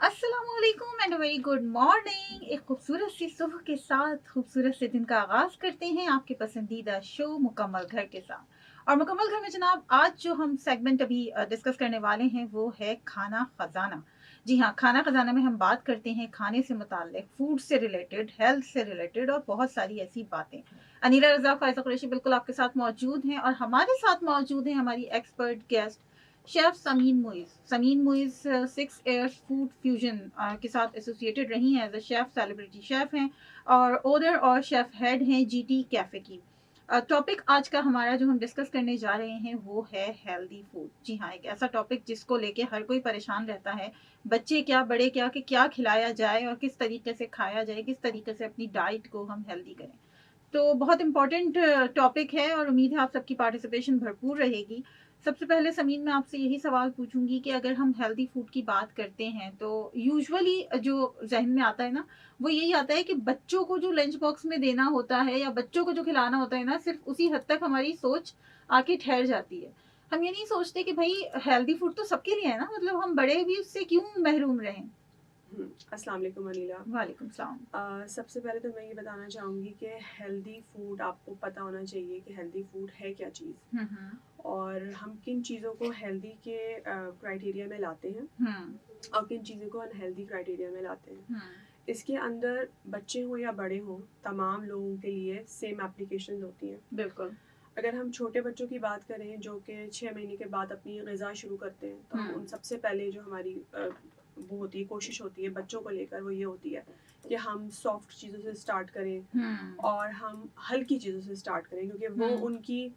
अस्सलामुअलैकुम and very good morning. एक खूबसूरत सी सुबह के साथ खूबसूरत से दिन का आगाज करते हैं आपके पसंदीदा शो मुकम्मल घर के साथ। और मुकम्मल घर में जनाब आज जो हम सेगमेंट अभी डिस्कस करने वाले हैं वो है खाना खजाना। जी हाँ, खाना खजाना में हम बात करते हैं खाने से मुताल्लिक, फूड से रिलेटेड, हेल्थ से रिलेटेड और बहुत सारी ऐसी बातें। अनीला रजा फायजा कुरैशी बिल्कुल आपके साथ मौजूद हैं और हमारे साथ मौजूद हैं हमारी expert guest chef Sameen Muiz 6 years food fusion के साथ एसोसिएटेड रही हैं, as a chef, celebrity chef हैं और ओनर और शेफ हेड हैं जीटी कैफ़े की। टॉपिक आज का हमारा जो हम डिस्कस करने जा रहे हैं वो है हेल्दी फूड। जी हाँ, एक ऐसा टॉपिक जिसको लेके हर कोई परेशान रहता है, बच्चे क्या बड़े क्या, कि क्या खिलाया जाए और किस तरीके से खाया जाए, किस तरीके से अपनी डाइट को हम हेल्दी करें। तो बहुत इम्पोर्टेंट टॉपिक है और उम्मीद है आप सबकी पार्टिसिपेशन भरपूर रहेगी। सबसे पहले समीन, मैं आपसे यही सवाल पूछूंगी कि अगर हम हेल्दी फूड की बात करते हैं तो यूजुअली जो जहन में आता है ना, वो यही आता है कि बच्चों को जो लंच बॉक्स में देना होता है या बच्चों को जो खिलाना होता है ना, सिर्फ उसी हद तक हमारी सोच आके ठहर जाती है। हम ये नहीं सोचते कि भाई हेल्दी फूड तो सबके लिए है ना, मतलब हम बड़े भी उससे क्यों महरूम रहें। अस्सलाम वालेकुम अनीला। वालेकुम सलाम। सबसे पहले तो मैं ये बताना चाहूँगी कि हेल्दी फूड आपको पता होना चाहिए कि हेल्दी फूड है क्या चीज़ हम्म। और हम किन चीज़ों को हेल्दी के क्राइटेरिया में लाते हैं हम्म। और किन चीज़ों को अनहेल्दी क्राइटेरिया में लाते हैं। हम्म। इसके अंदर बच्चे हों या बड़े हों, तमाम लोगों के लिए सेम एप्लीकेशन होती हैं। बिल्कुल। अगर हम छोटे बच्चों की बात करें जो कि 6 महीने के बाद अपनी ग़िज़ा शुरू करते हैं, तो हम उन सबसे पहले जो हमारी वो होती है, कोशिश होती है बच्चों को लेकर, वो ये होती है कि हम सॉफ्ट चीज़ों से स्टार्ट करें और हम हल्की चीज़ों से स्टार्ट करें, क्योंकि वो उनकी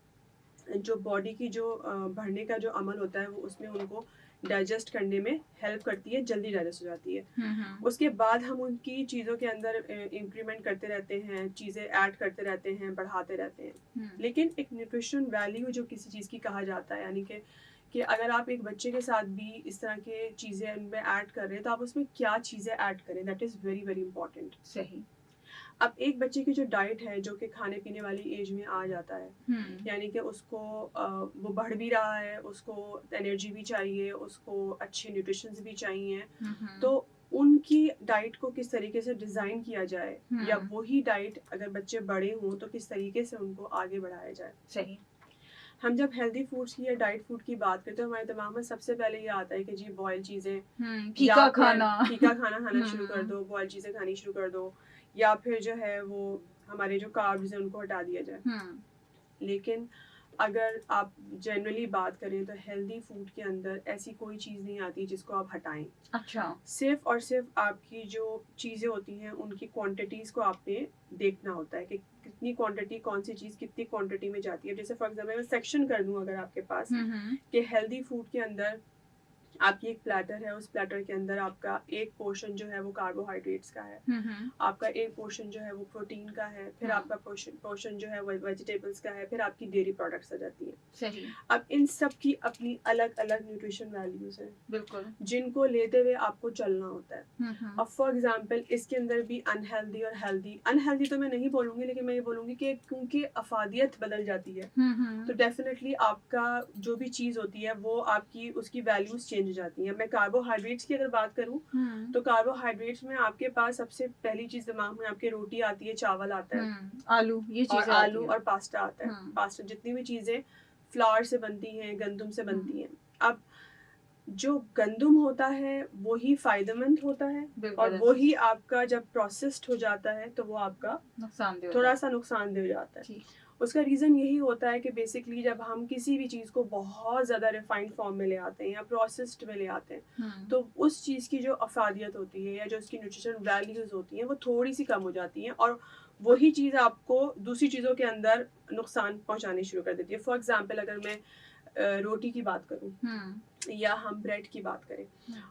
जो बॉडी की जो बढ़ने का जो अमल होता है वो उसमें उनको डाइजेस्ट करने में हेल्प करती है, जल्दी डाइजेस्ट हो जाती है। उसके बाद हम उनकी चीज़ों के अंदर इंक्रीमेंट करते रहते हैं, चीज़ें ऐड करते रहते हैं, बढ़ाते रहते हैं। लेकिन एक न्यूट्रिशन वैल्यू जो किसी चीज़ की कहा जाता है, यानी कि अगर आप एक बच्चे के साथ भी इस तरह के चीज़ें उनमें ऐड कर रहे हैं तो आप उसमें क्या चीज़ें ऐड करें, that is very very important. सही। अब एक बच्चे की जो डाइट है जो कि खाने पीने वाली एज में आ जाता है, यानी कि उसको वो बढ़ भी रहा है, उसको एनर्जी भी चाहिए, उसको अच्छे न्यूट्रिशंस भी चाहिए, तो उनकी डाइट को किस तरीके से डिज़ाइन किया जाए या वही डाइट अगर बच्चे बड़े हों तो किस तरीके से उनको आगे बढ़ाया जाए। सही। हम जब हेल्दी फूड्स की या डाइट फूड की बात करते हैं, हमारे दिमाग में सबसे पहले ये आता है कि जी बॉयल चीज़ें, फीका खाना। फीका खाना खाना शुरू कर दो, बॉयल चीज़ें खानी शुरू कर दो, या फिर जो है वो हमारे जो कार्ब्स हैं उनको हटा दिया जाए। लेकिन अगर आप जनरली बात करें तो हेल्दी फूड के अंदर ऐसी कोई चीज़ नहीं आती जिसको आप हटाएं। अच्छा। सिर्फ और सिर्फ आपकी जो चीज़ें होती हैं उनकी क्वांटिटीज़ को आपने देखना होता है कि कितनी क्वांटिटी, कौन सी चीज़ कितनी क्वांटिटी में जाती है। जैसे फॉर एग्जाम्पल मैं सेक्शन कर दूँ अगर आपके पास कि हेल्दी फूड के अंदर आपकी एक प्लेटर है, उस प्लेटर के अंदर आपका एक पोर्शन जो है वो कार्बोहाइड्रेट्स का है, आपका एक पोर्शन जो है वो प्रोटीन का है, फिर आपका पोर्शन जो है वो वेजिटेबल्स का है, फिर आपकी डेयरी प्रोडक्ट्स आ जाती हैं। सही। अब इन सब की अपनी अलग अलग न्यूट्रिशन वैल्यूज हैं, बिल्कुल। जिनको लेते हुए आपको चलना होता है। अब फॉर एग्जाम्पल इसके अंदर भी अनहेल्दी और हेल्दी, अनहेल्दी तो मैं नहीं बोलूँगी, लेकिन मैं ये बोलूँगी कि क्योंकि अफादियत बदल जाती है तो डेफिनेटली आपका जो भी चीज़ होती है वो आपकी उसकी वैल्यूज चेंज हो जाती हैं। मैं कार्बोहाइड्रेट्स की अगर बात करूँ तो कार्बोहाइड्रेट्स में आपके पास सबसे पहली चीज़ दिमाग में आपके रोटी आती है, चावल आता है, आलू, ये और चीजें आलू और पास्ता आता है। पास्ता, जितनी भी चीज़ें फ्लावर से बनती हैं, गंदम से बनती हैं। अब जो गंदम होता है वही फायदेमंद होता है और वही आपका जब प्रोसेस्ड हो जाता है तो वो आपका थोड़ा सा नुकसानदेह हो जाता है। उसका रीज़न यही होता है कि बेसिकली जब हम किसी भी चीज़ को बहुत ज़्यादा रिफाइंड फॉर्म में ले आते हैं या प्रोसेस्ड में ले आते हैं तो उस चीज़ की जो अफादियत होती है या जो उसकी न्यूट्रिशन वैल्यूज़ होती हैं वो थोड़ी सी कम हो जाती हैं और वही चीज़ आपको दूसरी चीज़ों के अंदर नुकसान पहुंचानी शुरू कर देती है। फॉर एग्जाम्पल अगर मैं रोटी की बात करूँ या हम ब्रेड की बात करें,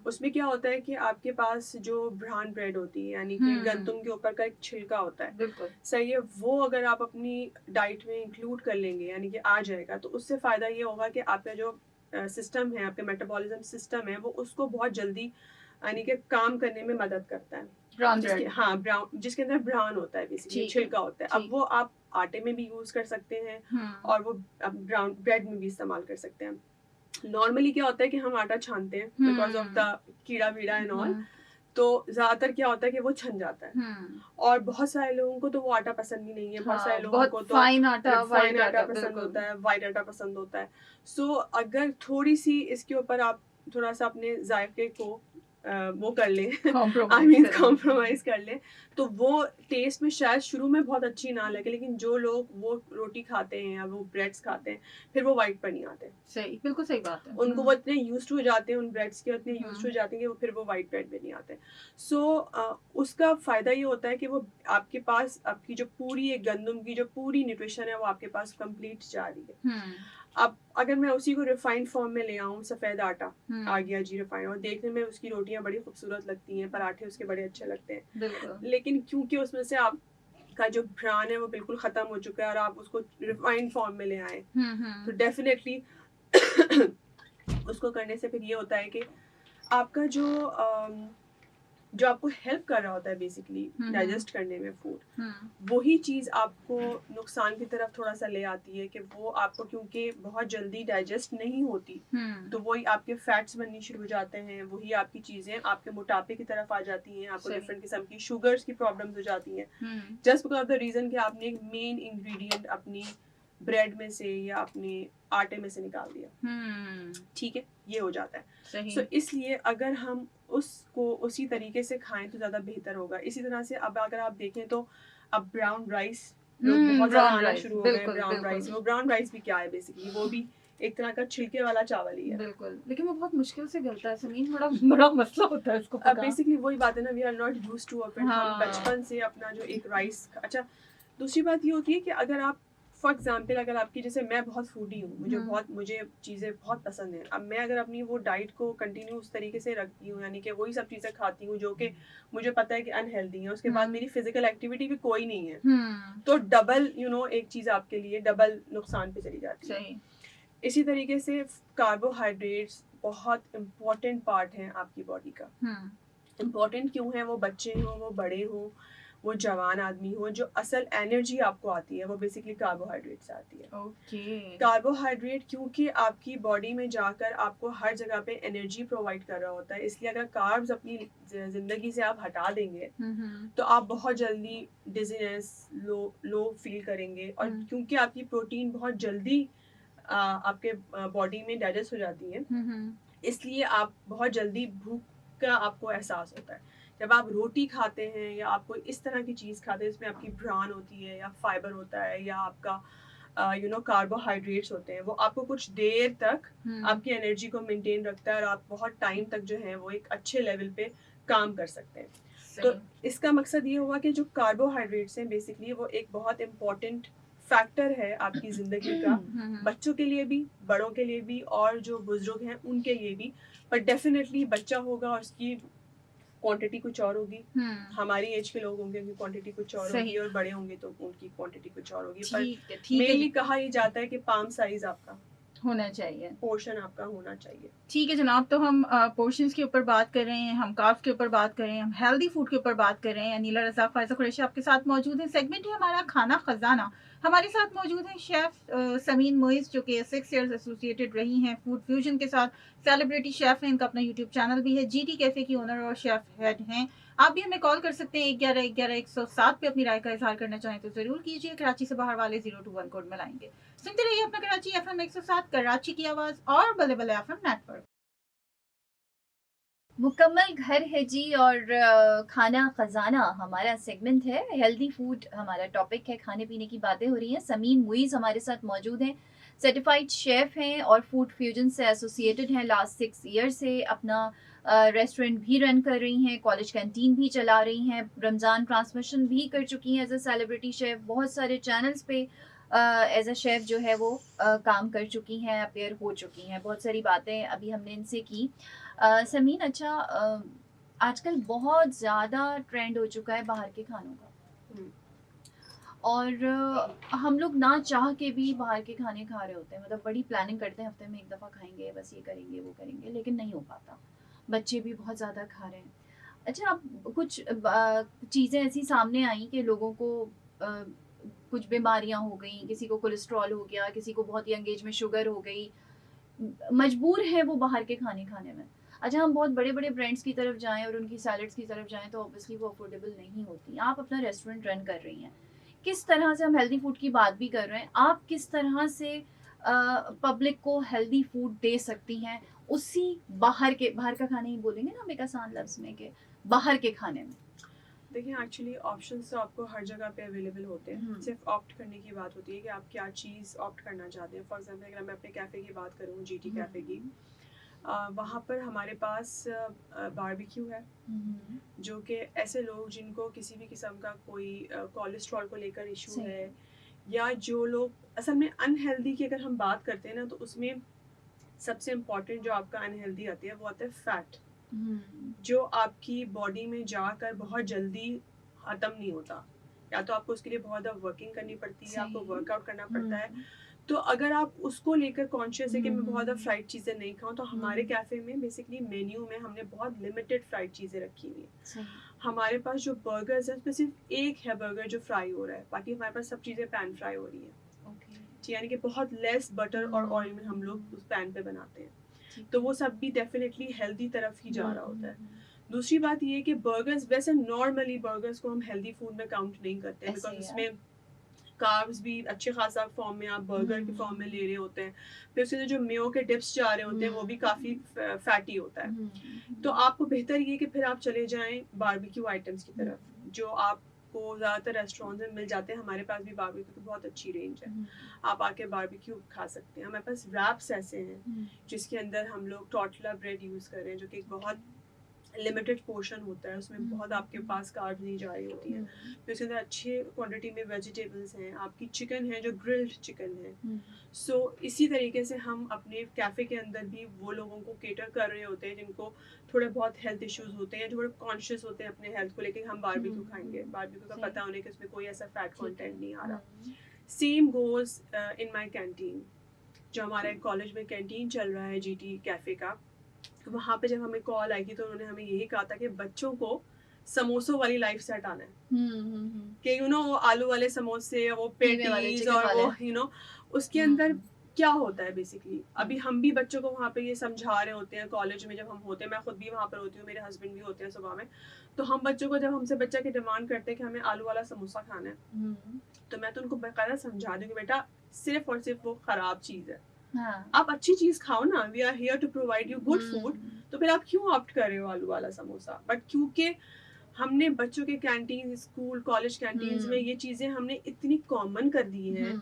उसमें क्या होता है कि आपके पास जो ब्राउन ब्रेड होती है, यानी कि गंदम के ऊपर का एक छिलका होता है, सही है, वो अगर आप अपनी डाइट में इंक्लूड कर लेंगे यानी कि आ जाएगा, तो उससे फ़ायदा ये होगा कि आपका जो सिस्टम है, आपके मेटाबॉलिज्म सिस्टम है, वो उसको बहुत जल्दी यानी कि काम करने में मदद करता है। ब्राउन, जिसके अंदर ब्राउन होता है, बेसिकली छिलका होता है। अब वो आप आटे में भी यूज़ कर सकते हैं और वो ब्राउन ब्रेड में भी इस्तेमाल कर सकते हैं। नॉर्मली क्या होता है कि हम आटा छानते हैं बिकॉज ऑफ द कीड़ा वीड़ा एंड ऑल, तो ज़्यादातर क्या होता है कि वो छन जाता है। और बहुत सारे लोगों को तो वो आटा पसंद ही नहीं है, बहुत सारे लोगों को तो फाइन आटा पसंद होता है, व्हाइट आटा पसंद होता है। सो अगर थोड़ी सी इसके ऊपर आप थोड़ा सा अपने जायके को वो कर लें, कॉम्प्रोमाइज कर लें, तो वो टेस्ट में शायद शुरू में बहुत अच्छी ना लगे, लेकिन जो लोग वो रोटी खाते हैं या वो ब्रेड्स खाते हैं, फिर वो वाइट पर नहीं आते। सही, बिल्कुल सही बात है। उनको वो इतने यूज्ड हो जाते हैं उन ब्रेड्स के, इतने यूज्ड हो जाते हैं कि वो फिर वो वाइट ब्रेड में नहीं आते। सो उसका फायदा ये होता है कि वो आपके पास आपकी जो पूरी एक गंदम की जो पूरी न्यूट्रिशन है वो आपके पास कंप्लीट जा रही है। अब अगर मैं उसी को रिफाइंड फॉर्म में ले आऊँ, सफेद आटा आ गया जी रिफाइंड, और देखने में उसकी रोटियां बड़ी खूबसूरत लगती हैं, पराठे उसके बड़े अच्छे लगते हैं, लेकिन क्योंकि उसमें से आप का जो ब्रान है वो बिल्कुल खत्म हो चुका है और आप उसको रिफाइंड फॉर्म में ले आए, तो डेफिनेटली उसको करने से फिर ये होता है कि आपका जो आपको हेल्प कर रहा होता है बेसिकली डाइजेस्ट करने में फूड, वही चीज आपको नुकसान की तरफ थोड़ा सा ले आती है कि वो आपको क्योंकि बहुत जल्दी डाइजेस्ट नहीं होती, तो वही आपके फैट्स बननी शुरू हो जाते हैं, वही आपकी चीजें आपके मोटापे की तरफ आ जाती हैं, आपको डिफरेंट किस्म की शुगर्स की प्रॉब्लम्स हो जाती हैं, just because of the reason कि आपने एक मेन इंग्रेडिएंट अपनी ब्रेड में से या अपने आटे में से निकाल दिया। ठीक है, ये हो जाता है। सो इसलिए अगर हम उसको उसी तरीके से खाएं तो ज्यादा बेहतर होगा। इसी तरह से अब अगर आप देखें तो अब ब्राउन राइस बहुत ज्यादा आना शुरू हो गए। ब्राउन राइस, वो ब्राउन राइस भी क्या है बेसिकली, वो भी एक तरह का छिलके वाला चावल ही है। बिल्कुल, लेकिन वो बहुत मुश्किल से गलता है समीन, बड़ा मसला होता है इसको पकाना। बेसिकली वही बात है ना, we are not used to of it. हम बचपन से अपना जो एक राइस। अच्छा, दूसरी बात ये होती है कि अगर आप फॉर एग्जाम्पल अगर आपकी, जैसे मैं बहुत फूडी हूँ, मुझे चीज़ें बहुत पसंद हैं, अब मैं अगर अपनी वो डाइट को कंटिन्यू उस तरीके से रखती हूँ, यानी कि वही सब चीज़ें खाती हूँ जो कि मुझे पता है कि अनहेल्दी है, उसके बाद मेरी फिजिकल एक्टिविटी भी कोई नहीं है, तो डबल एक चीज़ आपके लिए डबल नुकसान पे चली जाती है। इसी तरीके से कार्बोहाइड्रेट्स बहुत इम्पोर्टेंट पार्ट है आपकी बॉडी का। इम्पोर्टेंट क्यों है? वो बच्चे हों, वो बड़े हों, वो जवान आदमी हो, जो असल एनर्जी आपको आती है वो बेसिकली कार्बोहाइड्रेट से आती है। कार्बोहाइड्रेट क्योंकि आपकी बॉडी में जाकर आपको हर जगह पे एनर्जी प्रोवाइड कर रहा होता है, इसलिए अगर कार्ब्स अपनी जिंदगी से आप हटा देंगे तो आप बहुत जल्दी डिजीनेस, लो फील करेंगे, और क्योंकि आपकी प्रोटीन बहुत जल्दी आपके बॉडी में डाइजेस्ट हो जाती है, इसलिए आप बहुत जल्दी भूख का आपको एहसास होता है। जब आप रोटी खाते हैं या आप कोई इस तरह की चीज़ खाते हैं जिसमें आपकी ब्रान होती है या फाइबर होता है या आपका कार्बोहाइड्रेट्स होते हैं, वो आपको कुछ देर तक आपकी एनर्जी को मेंटेन रखता है और आप बहुत टाइम तक जो है वो एक अच्छे लेवल पे काम कर सकते हैं। तो इसका मकसद ये हुआ कि जो कार्बोहाइड्रेट्स हैं बेसिकली वो एक बहुत इम्पोर्टेंट फैक्टर है आपकी ज़िंदगी का, बच्चों के लिए भी, बड़ों के लिए भी, और जो बुजुर्ग हैं उनके लिए भी। पर डेफिनेटली बच्चा होगा और उसकी क्वांटिटी कुछ और होगी, हमारी एज के लोग होंगे उनकी क्वांटिटी कुछ और होगी, और बड़े होंगे तो उनकी क्वांटिटी कुछ और होगी। पर मेनली कहा ही जाता है कि पाम साइज आपका होना चाहिए, पोर्शन आपका होना चाहिए। ठीक है जनाब, तो हम पोर्शंस के ऊपर बात कर रहे हैं, हम कार्ब्स के ऊपर बात कर रहे हैं, हम हेल्दी फूड के ऊपर बात कर रहे हैं। नीला रज़ाक, फायज़ा कुरैशी आपके साथ मौजूद है। सेगमेंट है हमारा खाना खजाना। हमारे साथ मौजूद हैं शेफ़ समीन मोइज़, जो कि 6 ईयर्स एसोसिएटेड रही हैं फूड फ्यूजन के साथ, सेलिब्रिटी शेफ़ हैं, इनका अपना यूट्यूब चैनल भी है, जीटी कैफ़े की ओनर और शेफ़ हेड हैं। आप भी हमें कॉल कर सकते हैं 1111-107 पे अपनी राय का इजहार करना चाहें तो ज़रूर कीजिए। कराची से बाहर वाले 021 कोड में लाएंगे। सुनते रहिए अपना कराची FM 107, कराची की आवाज़ और बल्ले बल्ले FM नेटवर्क। मुकम्मल घर है जी, और खाना खजाना हमारा सेगमेंट है। हेल्दी फूड हमारा टॉपिक है, खाने पीने की बातें हो रही हैं। समीन मुइज़ हमारे साथ मौजूद हैं, सर्टिफाइड शेफ़ हैं और फूड फ्यूजन से एसोसिएटेड हैं लास्ट 6 ईयर से। अपना रेस्टोरेंट भी रन कर रही हैं, कॉलेज कैंटीन भी चला रही हैं, रमज़ान ट्रांसमिशन भी कर चुकी हैं एज अ सेलिब्रिटी शेफ़। बहुत सारे चैनल्स पे एज अ शेफ़ जो है वो काम कर चुकी हैं, अपेयर हो चुकी हैं। बहुत सारी बातें अभी हमने इनसे की। समीन, अच्छा, आजकल बहुत ज़्यादा ट्रेंड हो चुका है बाहर के खानों का, और हम लोग ना चाह के भी बाहर के खाने खा रहे होते हैं। मतलब बड़ी प्लानिंग करते हैं, हफ्ते में एक दफ़ा खाएंगे, बस ये करेंगे वो करेंगे, लेकिन नहीं हो पाता। बच्चे भी बहुत ज़्यादा खा रहे हैं। अच्छा, अब कुछ चीज़ें ऐसी सामने आई कि लोगों को कुछ बीमारियां हो गई, किसी को कोलेस्ट्रॉल हो गया, किसी को बहुत यंग एज में शुगर हो गई, मजबूर है वो बाहर के खाने खाने में। अच्छा, हम बहुत बड़े बड़े ब्रांड्स की तरफ जाएं और उनकी सैलड्स की तरफ जाएं तो ऑब्वियसली वो अफोर्डेबल नहीं होती। आप अपना रेस्टोरेंट रन कर रही हैं, किस तरह से, हम हेल्दी फूड की बात भी कर रहे हैं, आप किस तरह से पब्लिक को हेल्दी फूड दे सकती हैं उसी बाहर का खाने ही बोलेंगे ना हम एक आसान लफ्ज़ में, कि बाहर के खाने में? देखिए एक्चुअली ऑप्शंस तो आपको हर जगह पे अवेलेबल होते हैं, सिर्फ ऑप्ट करने की बात होती है कि आप क्या चीज़ ऑप्ट करना चाहते हैं। फॉर एग्जांपल अगर मैं अपने कैफ़े की बात करूँ, जीटी कैफ़े की, वहाँ पर हमारे पास बारबेक्यू है, जो कि ऐसे लोग जिनको किसी भी किस्म का कोई कोलेस्ट्रॉल को लेकर इशू है, या जो लोग असल में अनहेल्दी की अगर हम बात करते हैं ना, तो उसमें सबसे इम्पॉर्टेंट जो आपका अनहेल्दी आती है वो आता है फैट, जो आपकी बॉडी में जाकर बहुत जल्दी ख़त्म नहीं होता, या तो आपको उसके लिए बहुत ज़्यादा वर्किंग करनी पड़ती है, आपको वर्कआउट करना पड़ता है। तो अगर आप उसको लेकर कॉन्शियस है कि मैं बहुत ज़्यादा फ्राइड चीज़ें नहीं खाऊं, तो हमारे कैफ़े में बेसिकली मेन्यू में हमने बहुत लिमिटेड फ्राइड चीज़ें रखी हुई हैं। हमारे पास जो बर्गर्स है उसमें सिर्फ एक है बर्गर जो फ्राई हो रहा है, बाकी हमारे पास सब चीज़ें पैन फ्राई हो रही है, यानी कि बहुत लेस बटर और ऑयल में हम लोग उस पैन पे बनाते हैं, तो वो सब भी डेफिनेटली हेल्दी तरफ ही जा रहा होता है। दूसरी बात ये है कि बर्गर्स, वैसे नॉर्मली बर्गर्स को हम हेल्दी फूड में काउंट नहीं करते हैं, बिकॉज उसमें कार्ब्स भी अच्छे खासा फॉर्म में आप बर्गर के फॉर्म में ले रहे होते हैं, फिर उसके जो मेयो के डिप्स जा रहे होते हैं वो भी काफ़ी फैटी होता है। तो आपको बेहतर ये कि फिर आप चले जाएं बारबेक्यू आइटम्स की तरफ, जो आपको ज़्यादातर रेस्टोरेंट्स में मिल जाते हैं। हमारे पास भी बारबेक्यू की बहुत अच्छी रेंज है, आप आके बारबेक्यू खा सकते हैं। हमारे पास रैप्स ऐसे हैं जिसके अंदर हम लोग टॉर्टिला ब्रेड यूज़ कर रहे हैं, जो कि बहुत लिमिटेड पोर्शन होता है, उसमें बहुत आपके पास कार्ब्स नहीं जा रही होती हैं, फिर उसके अंदर अच्छे क्वांटिटी में वेजिटेबल्स हैं, आपकी चिकन है जो ग्रिल्ड चिकन है। सो इसी तरीके से हम अपने कैफ़े के अंदर भी वो लोगों को केटर कर रहे होते हैं जिनको थोड़े बहुत हेल्थ इश्यूज होते हैं, जो थोड़े कॉन्शियस होते हैं अपने हेल्थ को लेकर, हम बारबेक्यू खाएंगे, बारबेक्यू का पता होने कि उसमें कोई ऐसा फैट कंटेंट नहीं आ रहा। Same goes in my canteen, जो हमारा कॉलेज में कैंटीन चल रहा है जीटी कैफ़े का, वहाँ पे जब हमें कॉल आई थी तो उन्होंने हमें यही कहा था कि बच्चों को समोसों वाली लाइफ से हटाना है, कि यू नो वो आलू वाले समोसे, वो पेटीज और वो यू नो उसके अंदर क्या होता है बेसिकली। अभी हम भी बच्चों को वहाँ पे ये समझा रहे होते हैं कॉलेज में, जब हम होते हैं, मैं खुद भी वहाँ पर होती हूँ, मेरे हस्बैंड भी होते हैं सुबह में, तो हम बच्चों को जब हमसे बच्चा की डिमांड करते हैं कि हमें आलू वाला समोसा खाना है, तो मैं तो उनको बाकायदा समझा दूँ कि बेटा सिर्फ और सिर्फ वो खराब चीज़ है, आप अच्छी चीज खाओ ना, we are here to provide you good food, तो फिर आप क्यों ऑप्ट कर रहे हो आलू वाला समोसा। बट क्योंकि हमने बच्चों के कैंटीन, स्कूल, कॉलेज कैंटीन्स में ये चीजें हमने इतनी कॉमन कर दी हैं,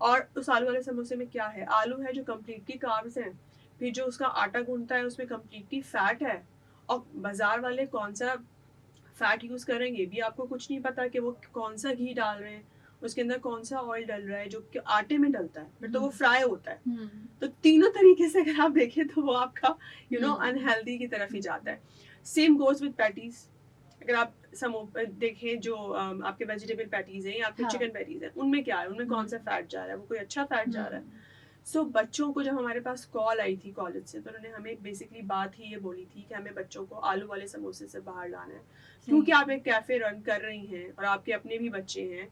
और उस आलू वाले समोसे में क्या है, आलू है जो कम्प्लीटली कार्ब्स हैं, फिर जो उसका आटा गूंथता है उसमें कम्प्लीटली फैट है, और बाजार वाले कौन सा फैट यूज कर रहे हैं ये भी आपको कुछ नहीं पता कि वो कौन सा घी डाल रहे हैं, उसके अंदर कौन सा ऑयल डल रहा है जो कि आटे में डलता है, फिर तो वो फ्राई होता है। तो तीनों तरीके से अगर आप देखें तो वो आपका यू नो अनहेल्दी की तरफ ही जाता है। सेम गोज विद पैटीज, अगर आप देखें जो आपके वेजिटेबल पैटीज हैं या आपके चिकन पैटीज हैं, उनमें क्या है, उनमें कौन सा फैट जा रहा है, वो कोई अच्छा फैट जा रहा है। सो बच्चों को जब हमारे पास कॉल आई थी कॉलेज से, तो उन्होंने हमें बेसिकली बात ही ये बोली थी कि हमें बच्चों को आलू वाले समोसे से बाहर लाना है, क्योंकि आप एक कैफे रन कर रही हैं और आपके अपने भी बच्चे हैं,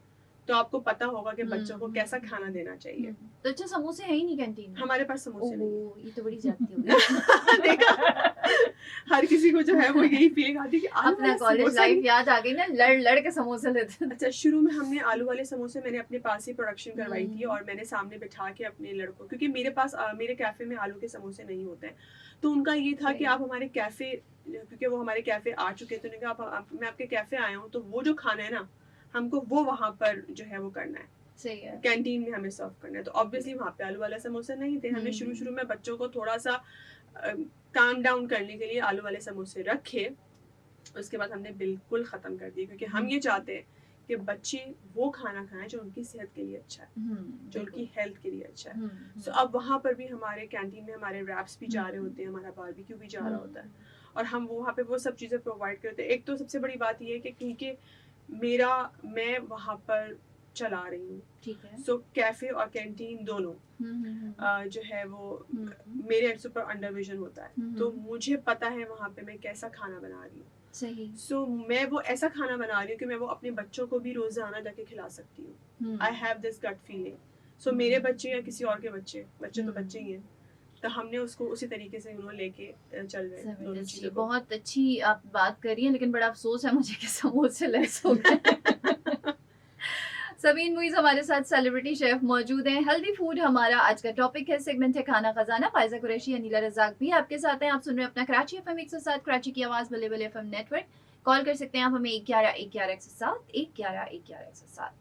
तो आपको पता होगा कि बच्चों को कैसा खाना देना चाहिए। तो अच्छा, समोसे हैं ही नहीं कैंटीन में? हमारे पास समोसे नहीं। ये तो बड़ी ज्यादती हो गई। देखा, हर किसी को जो है वो यही फीलिंग आती है कि अपना कॉलेज लाइफ याद आ गई ना, लड़ के समोसे लेते। अच्छा, शुरू में हमने आलू वाले समोसे मैंने अपने पास ही प्रोडक्शन करवाई थी, और मैंने सामने बिठा के अपने लड़कों, क्योंकि मेरे पास मेरे कैफे में आलू के समोसे नहीं होते हैं, तो उनका ये था कि आप हमारे कैफे, क्योंकि वो हमारे कैफे आ चुके थे, उन्होंने कहा मैं आपके कैफे आया हूँ, तो वो जो खाना है ना हमको वो वहाँ पर जो है वो करना है, सही है, कैंटीन में हमें सर्व करना है। तो ऑब्वियसली वहाँ पे आलू वाले समोसे नहीं थे। हमने शुरू में बच्चों को थोड़ा सा काम डाउन करने के लिए आलू वाले समोसे रखे, उसके बाद हमने बिल्कुल ख़त्म कर दिए, क्योंकि हम ये चाहते हैं कि बच्चे वो खाना खाएं जो उनकी सेहत के लिए अच्छा है, जो उनकी हेल्थ के लिए अच्छा है। सो अब वहाँ पर भी हमारे कैंटीन में हमारे रैप्स भी जा रहे होते हैं, हमारा बारबेक्यू भी जा रहा होता है, और हम वहाँ पे वो सब चीज़ें प्रोवाइड करते हैं। एक तो सबसे बड़ी बात ये है कि क्योंकि मैं वहाँ पर चला रही हूँ, ठीक है, सो कैफे और कैंटीन दोनों जो है वो मेरे एंड पर अंडर विजन होता है, तो मुझे पता है वहाँ पे मैं कैसा खाना बना रही हूँ, सही। सो मैं वो ऐसा खाना बना रही हूँ कि मैं वो अपने बच्चों को भी रोजाना जाके खिला सकती हूँ। I have this gut feeling. So मेरे बच्चे या किसी और के बच्चे तो बच्चे ही हैं, तो हमने उसको उसी तरीके से उन्होंने लेके चल रहे हैं दोनों जबरदस्त जी, चीज़ों को। बहुत अच्छी आप बात कर रही हैं, लेकिन बड़ा अफसोस है मुझे कि समोसे लेस हो गए। सबीन मुइज़ हमारे साथ सेलिब्रिटी शेफ मौजूद हैं। हेल्दी फूड हमारा आज का टॉपिक है, सेगमेंट है खाना खजाना। फायजा कुरैशी, अनीला रज़ाक भी आपके साथ हैं। आप सुन रहे हैं अपना कराची एफएम 107, कराची की आवाज़, बल्ले बल्ले एफएम नेटवर्क। कॉल कर सकते हैं आप हमें 111 111 107 111 111 107।